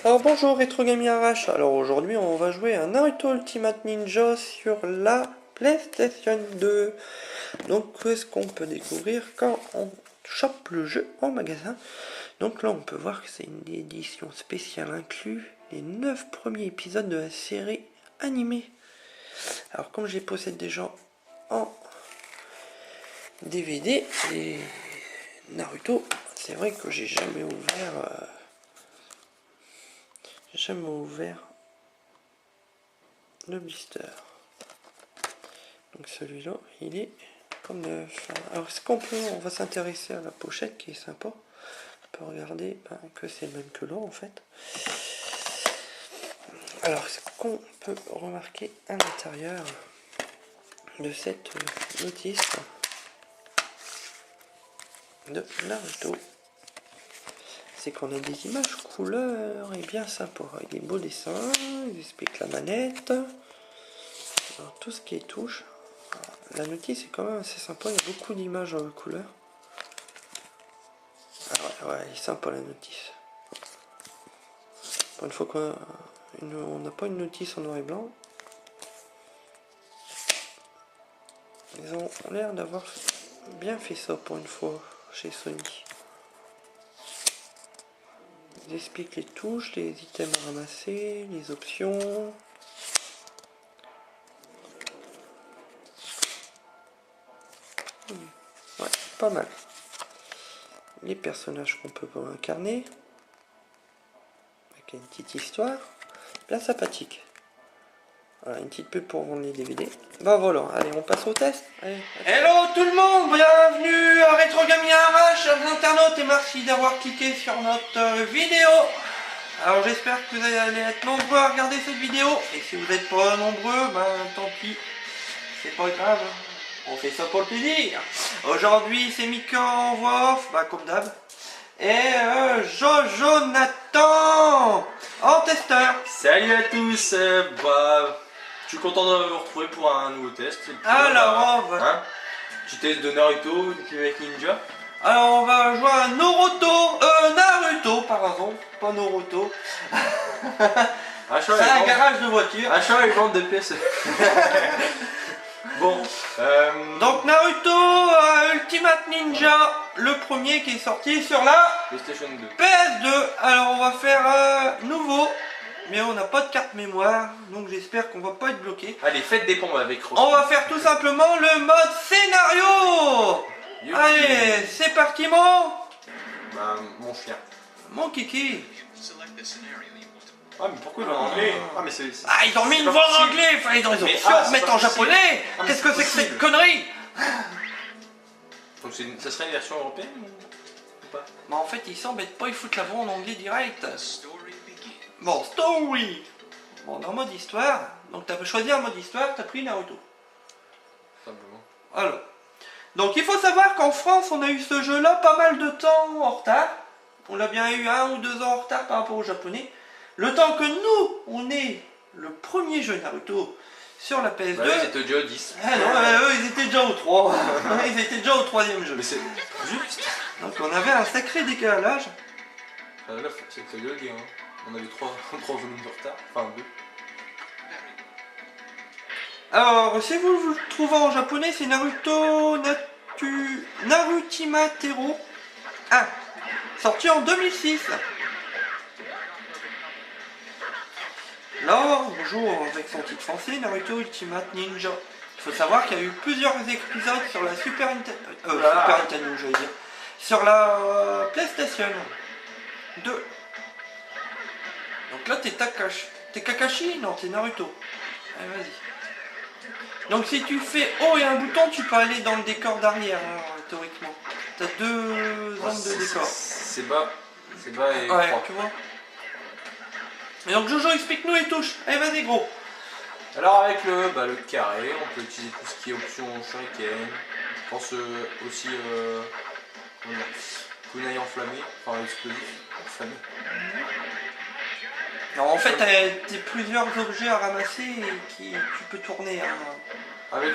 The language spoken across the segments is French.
Alors bonjour Retro Gaming Arrache, alors aujourd'hui on va jouer à Naruto Ultimate Ninja sur la PlayStation 2. Donc qu'est-ce qu'on peut découvrir quand on chope le jeu en magasin? Donc là on peut voir que c'est une édition spéciale inclus les 9 premiers épisodes de la série animée. Alors comme je les possède déjà en DVD et Naruto, c'est vrai que j'ai jamais ouvert le blister. Donc celui-là, il est comme neuf. Alors ce qu'on peut, on va s'intéresser à la pochette qui est sympa. On peut regarder que c'est le même que là en fait. Alors ce qu'on peut remarquer à l'intérieur de cette notice de Naruto, c'est qu'on a des images couleurs et bien sympa, avec des beaux dessins, ils expliquent la manette, alors, tout ce qui est touche. La notice est quand même assez sympa, il y a beaucoup d'images en couleur. Ah ouais, il est sympa la notice. Pour une fois qu'on n'a pas une notice en noir et blanc, ils ont l'air d'avoir bien fait ça pour une fois chez Sony. Ils expliquent les touches, les items à ramasser, les options. Ouais, pas mal. Les personnages qu'on peut incarner. Avec une petite histoire. Bien sympathique. Voilà, une petite pub pour vendre les DVD. Bah voilà, allez, on passe au test. Allez. Hello tout le monde, bienvenue à Retro Gaming Arrache, chers internautes, et merci d'avoir cliqué sur notre vidéo. Alors j'espère que vous allez être nombreux à regarder cette vidéo. Et si vous n'êtes pas nombreux, tant pis. C'est pas grave, on fait ça pour le plaisir. Aujourd'hui c'est Mika en voix off, comme d'hab. Et Jojo Nathan en testeur. Salut à tous, je suis content de vous retrouver pour un nouveau test. Alors du test de Naruto, avec Ninja. Alors on va jouer à Naruto par exemple, pas Naruto. C'est un garage de voiture. Achat et vente de pièces. Bon, donc Naruto Ultimate Ninja, le premier qui est sorti sur la PlayStation 2. PS2. Alors on va faire nouveau, mais on n'a pas de carte mémoire, donc j'espère qu'on va pas être bloqué. Allez, faites des pompes avec Rose. On va faire tout simplement le mode scénario. Yuki. Allez, c'est parti Mon chien. mon kiki. Ah mais pourquoi il est en anglais? Ah mais c'est... Ils ont mis une voix en anglais, il fallait dans les options mettre en japonais. Qu'est-ce que c'est que cette connerie? Donc ça serait une version européenne ou pas? En fait ils s'embêtent pas, ils foutent la voix en anglais direct. Bon, story. Bon, dans mode histoire, donc t'as choisi un mode histoire, t'as pris Naruto. Simplement. Alors, donc il faut savoir qu'en France on a eu ce jeu là pas mal de temps en retard. On l'a bien eu 1 ou 2 ans en retard par rapport aux japonais. Le temps que nous, on ait le premier jeu Naruto sur la PS2. Ouais, ils étaient déjà au 10. Ah non, eux ils étaient déjà au 3. Ils étaient déjà au 3e jeu. Mais c'est juste. Donc on avait un sacré décalage. Là, c'est que ça gueule, hein. On avait 3 volumes de retard. Enfin 2. Alors, si vous le trouvez en japonais, c'est Naruto Narutimatero 1, sorti en 2006. Là, on joue avec son titre français, Naruto Ultimate Ninja. Il faut savoir qu'il y a eu plusieurs épisodes sur la Super Nintendo, j'allais dire. Sur la PlayStation 2. Donc là, t'es Kakashi? Non, t'es Naruto. Allez, vas-y. Donc si tu fais haut et un bouton, tu peux aller dans le décor d'arrière, théoriquement. T'as 2 zones de décor. C'est bas et ouais, croix. tu vois. Et donc Jojo, explique-nous les touches. Allez, vas-y gros. Alors avec le carré, on peut utiliser tout ce qui est option shuriken. Je pense aussi kunai enflammé, enfin explosif enflammé. Alors en fait, t'as plusieurs objets à ramasser et tu peux tourner. Avec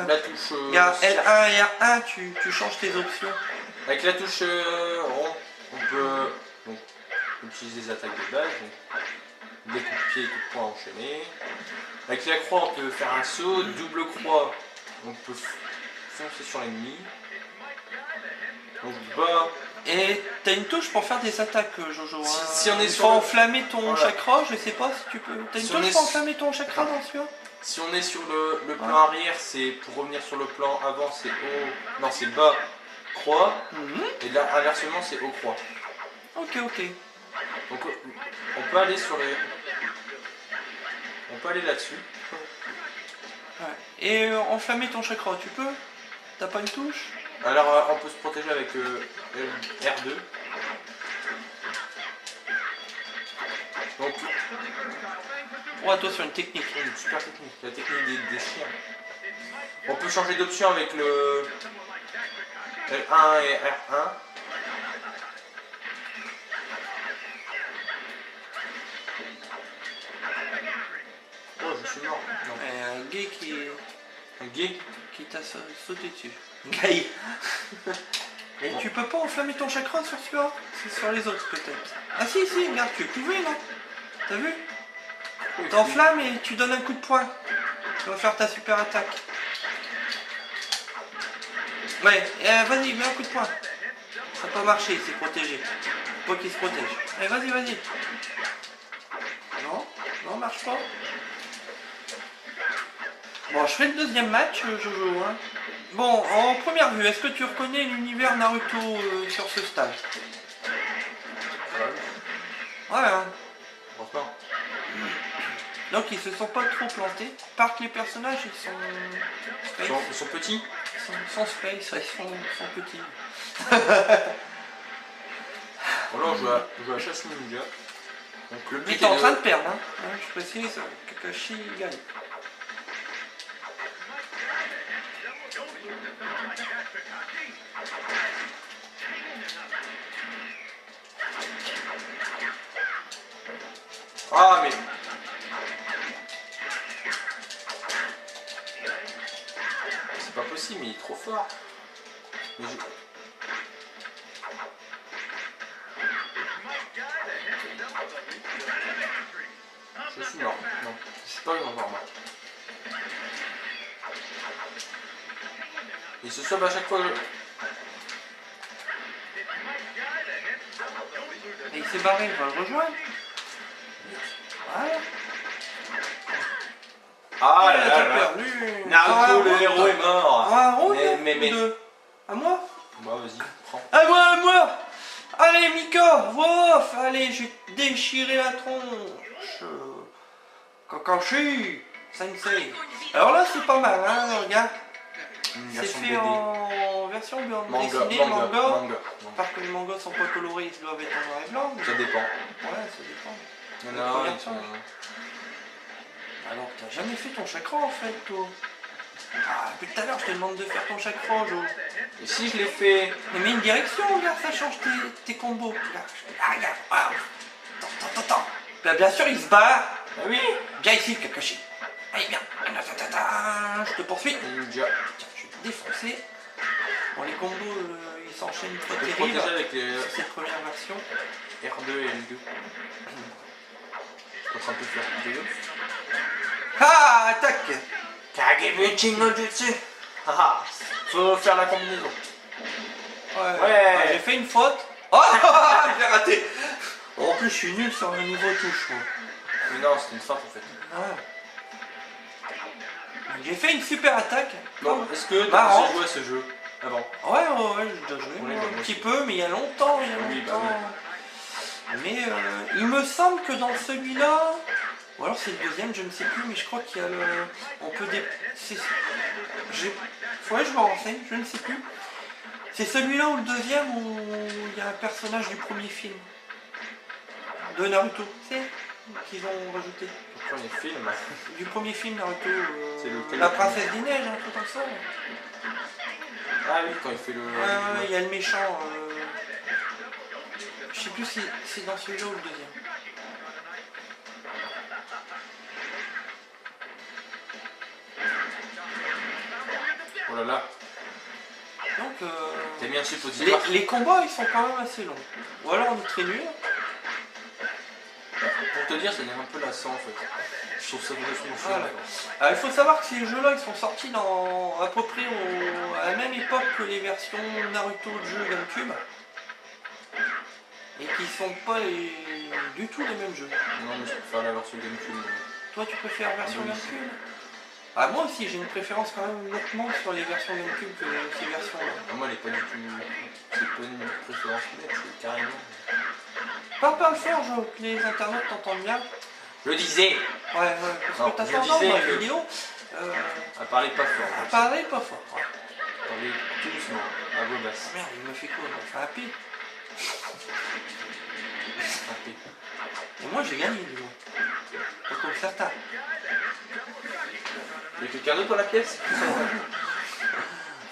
la touche... Il y a L1 et R1, tu changes tes options. Avec la touche rond, on peut on utilise les attaques de base, donc des coups de pied et coups de poing enchaînés. Avec la croix, on peut faire un saut, double croix, on peut foncer sur l'ennemi. Donc bas. Et t'as une touche pour faire des attaques, Jojo. Si on est il sur faut le- enflammer ton Voilà. chakra, je sais pas si tu peux. T'as une Si on touche est pour su- enflammer ton chakra dans celui-là? Si on est sur le plan arrière, c'est pour revenir sur le plan avant, c'est haut, non c'est bas, croix, et là inversement c'est haut, croix. Ok, ok. Donc on peut aller sur les, on peut aller là-dessus. Ouais. Et enflammer ton chakra, tu peux? T'as pas une touche? Alors on peut se protéger avec R2. Donc Oh, attention, une technique. une super technique, la technique des chiens. On peut changer d'option avec le L1 et R1. Oh, je suis mort. Non. Et un gay Un gay. qui t'a sauté dessus. Gay. Et Bon. tu peux pas enflammer ton chakra sur celui-là? C'est sur les autres peut-être. Ah si, si, regarde, tu pouvais, non? T'as vu? T'enflammes et tu donnes un coup de poing. Tu vas faire ta super attaque. Ouais, vas-y, mets un coup de poing. Ça n'a pas marché, c'est protégé. Faut pas qu'il se protège. Allez, vas-y, vas-y. Non, non, marche pas. Bon, je fais le deuxième match, Jojo. Hein. Bon, en première vue, est-ce que tu reconnais l'univers Naruto sur ce stage? Ouais, hein. Franchement. Donc ils se sont pas trop plantés. Par que les personnages ils sont space, Ils sont petits. ils sont space, ils sont petits. Bon, là on joue à chasse ninja. Donc le Mais but t'es en est train de perdre, hein. Je précise, Kakashi gagne. Ah mais. C'est pas possible, mais il est trop fort. Mais je suis mort. Non, c'est pas encore mort. Il se sauve à chaque fois. Et il s'est barré, on va le rejoindre. Voilà. Ah là t'as là là. perdu. Naruto le héros est mort. Ah, round Mais. ou deux? À moi? Bah vas-y, prends. À moi, à moi. Allez Mika, wouf. Allez, j'ai déchiré la tronche. Kakashi, sensei. Alors là, c'est pas mal, hein, regarde. Une C'est version fait BD. en version Manga, dessinée, manga. manga. Parce que les mangas sont pas colorés, ils doivent être en noir et blanc. Mais... Ça dépend. Ouais, ça dépend. Il y en a un, ils sont... Alors, t'as jamais fait ton chakra en fait, toi. Ah, depuis tout à l'heure, je te demande de faire ton chakra, Jo. Et si je l'ai fait... Mais mets une direction, regarde, ça change tes combos. Regarde, ah. Attends. Bah, bien sûr, il se barre. Bah oui. Viens ici, Kakashi. Allez, viens. Je te poursuis. Ninja. Tiens, je vais te défoncer. Bon, les combos, ils s'enchaînent très Je peux terribles. protéger avec les C'est cette première version. R2 et L2. Je suis en train de faire les deux. Ah, attaque. Kagebuchi no Jutsu. Haha. Faut faire la combinaison. Ouais. Ah, j'ai fait une faute. Oh, j'ai raté. En plus, je suis nul sur le niveau touche. Moi. Mais non, c'était une feinte en fait. Ouais. J'ai fait une super attaque. Bon, est-ce que tu Marrant. as déjà joué à ce jeu avant? Ouais, j'ai déjà joué Oui, moi, bah, un moi petit aussi. peu, mais il y a longtemps. Oui, bah Mais il me semble que dans celui-là, ou alors c'est le deuxième, je ne sais plus, mais je crois qu'il y a le... On peut faudrait que je me renseigne, je ne sais plus. C'est celui-là ou le deuxième où il y a un personnage du premier film. De Naruto, c'est qu'ils ont rajouté. Le premier film. Du premier film Naruto, C'est lequel, la le princesse des neiges, un truc comme ça. Ah oui, quand il fait le... Ouais, il y a le méchant. Je sais plus si c'est dans celui-là ou le deuxième. Oh là là. Donc, T'as mis un suppositoire. les combats ils sont quand même assez longs. Ou alors on est très nul. Pour te dire, ça devient un peu lassant en fait. Je trouve ça vachement chiant. Voilà. Alors, il faut savoir que ces jeux-là, ils sont sortis à peu près à la même époque que les versions Naruto de jeux GameCube. Et qui sont pas du tout les mêmes jeux. Non, mais je préfère la version GameCube. Toi, tu préfères version Oui. GameCube? Ah, moi aussi, j'ai une préférence quand même nettement sur les versions GameCube que ces versions-là. Ah, moi, elle est pas du tout. C'est pas une préférence nette, c'est carrément. Parle pas le fort, que les internautes t'entendent bien. Je disais, Ouais, parce Non, que t'as je tendance disais dans la que- vidéo à parler pas fort. à parler pas fort. Ouais. Parler tout doucement, à voix basse. Merde, il me fait quoi? Il me fait un P. Un P. Et moi, j'ai gagné, du coup. Pas comme certains. Il y a quelqu'un d'autre dans la pièce?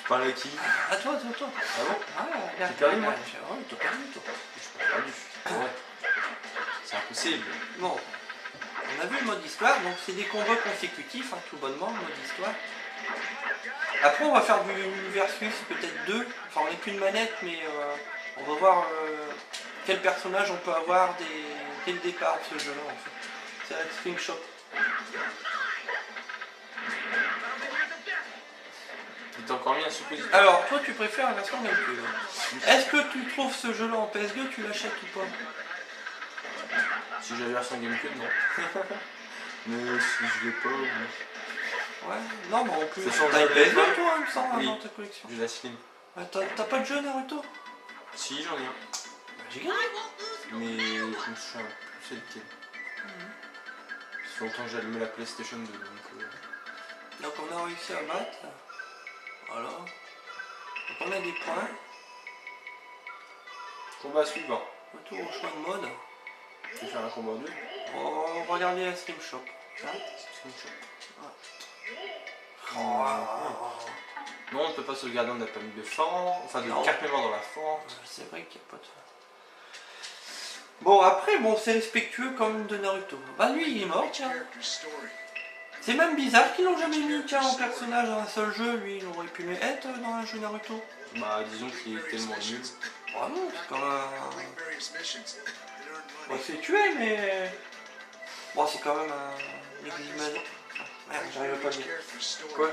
Je parle à qui? Ah, toi. Ah bon? Ah, regarde. J'ai perdu, moi. Ouais, t'as perdu, toi. Je suis pas perdu. Ouais. C'est impossible. Bon, on a vu le mode histoire, donc c'est des combats consécutifs, hein, tout bonnement, le mode histoire. Après, on va faire du versus, peut-être 2. Enfin, on n'est qu'une manette, mais on va voir quel personnage on peut avoir dès le départ de ce jeu-là, en fait. C'est la screenshot. Il t'a encore mis un suppositoire. Alors, toi, tu préfères la version GameCube. Est-ce que tu trouves ce jeu-là en PS2, tu l'achètes ou pas? Si j'ai la version GameCube, non. Mais si je l'ai pas, oui. Ouais, non, mais en plus, Ce sont t'as une des PS2, PS2, toi, il me semble, Oui. dans ta collection. J'ai la Slim. Ouais, t'as pas de jeu Naruto? Si, j'en ai un. J'ai gagné. Mais je me souviens plus c'est lequel. Ça fait longtemps que j'ai allumé la PlayStation 2, donc... Donc on a réussi à battre. Voilà. Donc on a des points. Combat suivant. Retour au choix de mode. Je vais faire un combat 2. On va regarder la Steam Shop. Hein? Non, on ne peut pas sauvegarder, on n'a pas mis de fond, enfin de Non. carte mémoire dans la fente. C'est vrai qu'il n'y a pas de... Bon après, bon c'est respectueux quand même de Naruto. Bah lui il est mort, tiens. C'est même bizarre qu'ils l'ont jamais mis tiens, en personnage dans un seul jeu. Lui il aurait pu le être dans un jeu Naruto. Bah disons qu'il est tellement nul. Vraiment, c'est quand même... Bon, c'est tué mais... Bon c'est quand même un examen... Merde, j'arrive pas à le lire. Quoi?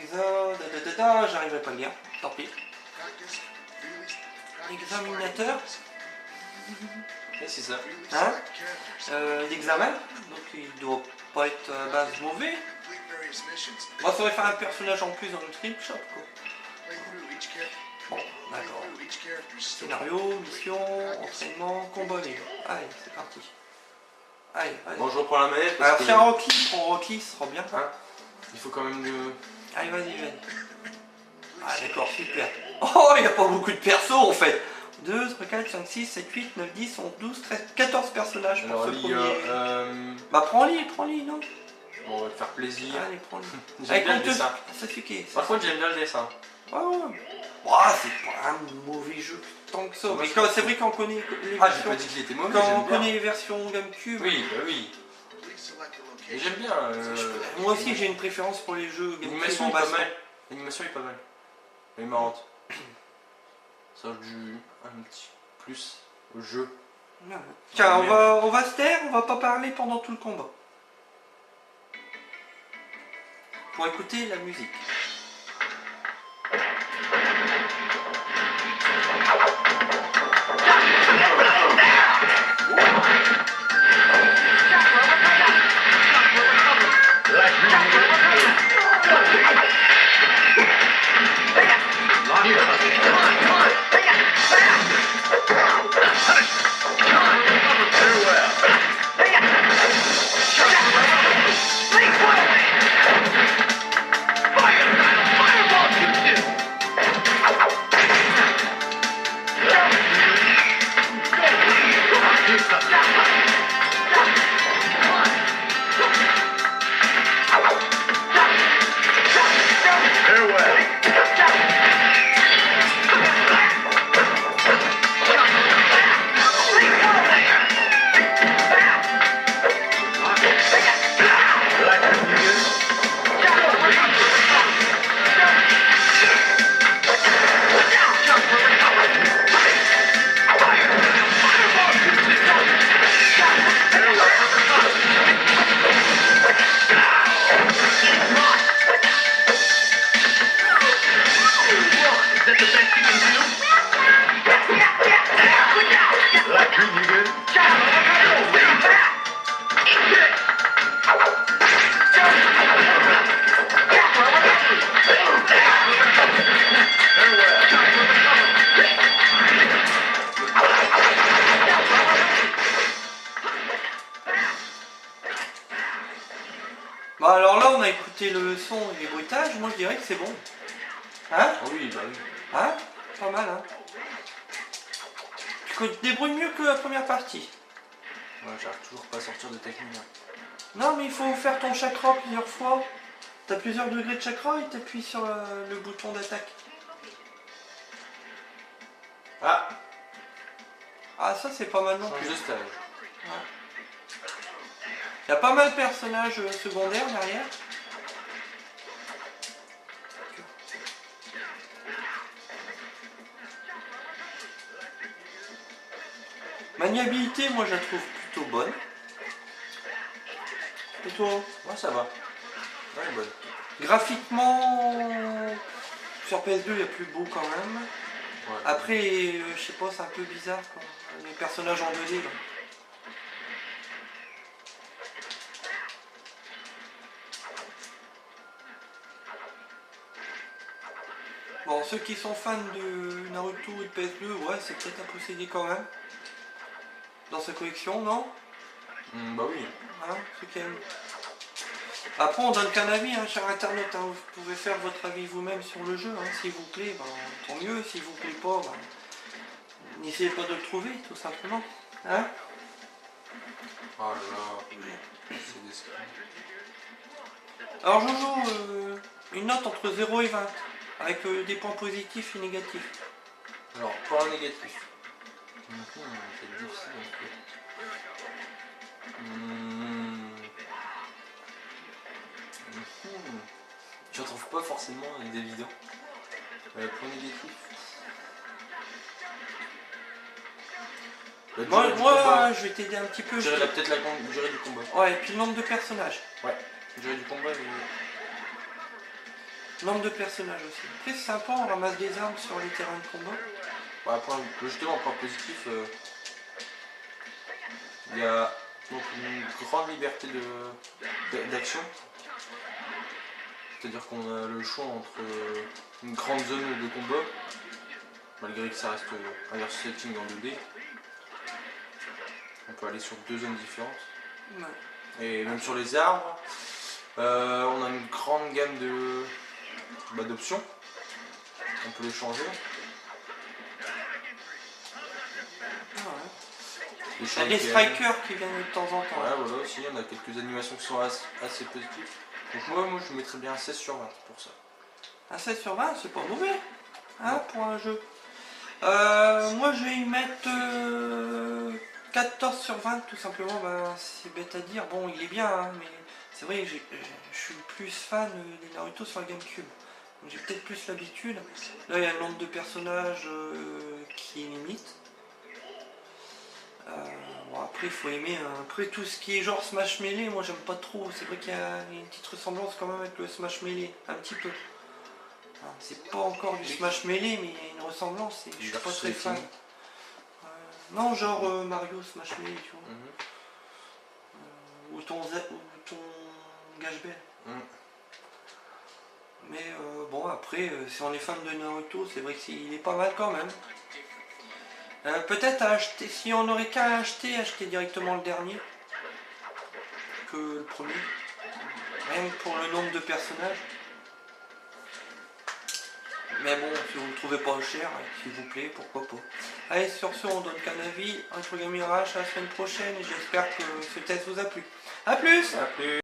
Exode... J'arriverai pas à le lire, tant pis. Examinateur. Et c'est ça. Hein l'examen, donc il doit pas être à base mauvais. Moi, ça aurait fait un personnage en plus dans le trip shop, quoi. Bon, d'accord. Scénario, mission, entraînement, combat libre. Allez, c'est parti. Allez, allez. Bon, je reprends la manette parce Alors, que... tiens, Rocky, prends Rocky, ce sera bien. Hein, il faut quand même de... Allez, vas-y. Ah, d'accord, super. Oh, il n'y a pas beaucoup de persos, en fait. 2, 3, 4, 5, 6, 7, 8, 9, 10, 11, 12, 13, 14 personnages pour Alors, ce lis, premier... Bah, prends-les, non? bon, on va te faire plaisir. Allez, prends-les. J'aime bien le compte- dessin. Ça suffit. Par contre, j'aime bien le dessin. Ouais. C'est pas un mauvais jeu tant que ça. Moi, Mais je quand- trouve c'est ça. vrai qu'on connaît les Ah, j'ai versions... pas dit qu'il était mauvais, Quand on j'aime bien. connaît les versions GameCube... Oui, bah oui. Et j'aime bien. Moi aussi, j'ai une préférence pour les jeux GameCube L'animation en est pas baston. mal. L'animation est pas mal. Elle est marrante. Ça du un petit plus au jeu. Tiens, on va se taire, on va pas parler pendant tout le combat. Pour écouter la musique. Fire! Alors là, on a écouté le son et les bruitages, moi je dirais que c'est bon. Hein? Oui, bah oui. Hein? Pas mal, hein? Tu te débrouilles mieux que la première partie. Ouais, j'arrive toujours pas à sortir de technique. Non, mais il faut faire ton chakra plusieurs fois. T'as plusieurs degrés de chakra et t'appuies sur le bouton d'attaque. Ah! Ah, ça c'est pas mal non plus. Change de stage. Il y a pas mal de personnages secondaires derrière. Maniabilité, moi je la trouve plutôt bonne. Et toi? Ouais, ça va. Ouais, elle est bonne. Graphiquement, sur PS2 il y a plus beau quand même. Ouais. Après, je sais pas, c'est un peu bizarre quoi. Les personnages en 2D là. Bon, ceux qui sont fans de Naruto et de PS2, ouais, c'est peut-être à posséder quand même. Dans sa collection, non? Bah oui. Hein, ceux qui aiment. Après, on donne qu'un avis, hein, cher internaute. Hein, vous pouvez faire votre avis vous-même sur le jeu. Hein, s'il vous plaît, ben, tant mieux. S'il vous plaît pas, ben, n'essayez pas de le trouver, tout simplement. Hein? Oh là là. C'est des screens. Alors, Jojo, une note entre 0 et 20, avec des points positifs et négatifs. Alors, point négatif. C'est difficile en fait. Je trouve pas forcément évident. Point négatif. Moi, je vais t'aider un petit peu. Je dirais peut-être la durée du combat. Ouais, et puis le nombre de personnages. Ouais, durée du combat. Nombre de personnages aussi. Après, c'est sympa, on ramasse des armes sur les terrains de combat. Bah, justement, point positif, il y a donc une grande liberté d'action. C'est-à-dire qu'on a le choix entre une grande zone de combat, malgré que ça reste un versus setting en 2D. On peut aller sur 2 zones différentes. Ouais. Et même sur les arbres, on a une grande gamme d'options. On peut les changer. Il y a des strikers qui viennent de temps en temps. Ouais, voilà aussi, on a quelques animations qui sont assez positives. Donc moi je mettrais bien un 16 sur 20 pour ça. Un 16 sur 20, c'est pas mauvais, hein, pour un jeu. Moi je vais y mettre 14 sur 20 tout simplement. Ben, c'est bête à dire, bon il est bien, hein, mais c'est vrai que je suis plus fan des Naruto sur la GameCube. Donc j'ai peut-être plus l'habitude. Là il y a le nombre de personnages qui est limite. Bon, après il faut aimer, hein. Après tout ce qui est genre Smash Melee, moi j'aime pas trop. C'est vrai qu'il y a une petite ressemblance quand même avec le Smash Melee, un petit peu. C'est pas encore du Smash Melee, mais il y a une ressemblance et je suis pas très fan. Non, genre Mario Smash Melee, tu vois. Ou ton Gage-Bell. Mais bon, après, si on est fan de Naruto, c'est vrai qu'il est pas mal quand même. Peut-être à acheter, si on n'aurait qu'à acheter directement le dernier que le premier. Rien que pour le nombre de personnages. Mais bon, si vous ne le trouvez pas cher, s'il vous plaît, pourquoi pas. Allez, sur ce, on donne qu'un avis. Retro Gaming RH, à la semaine prochaine et j'espère que ce test vous a plu. A plus!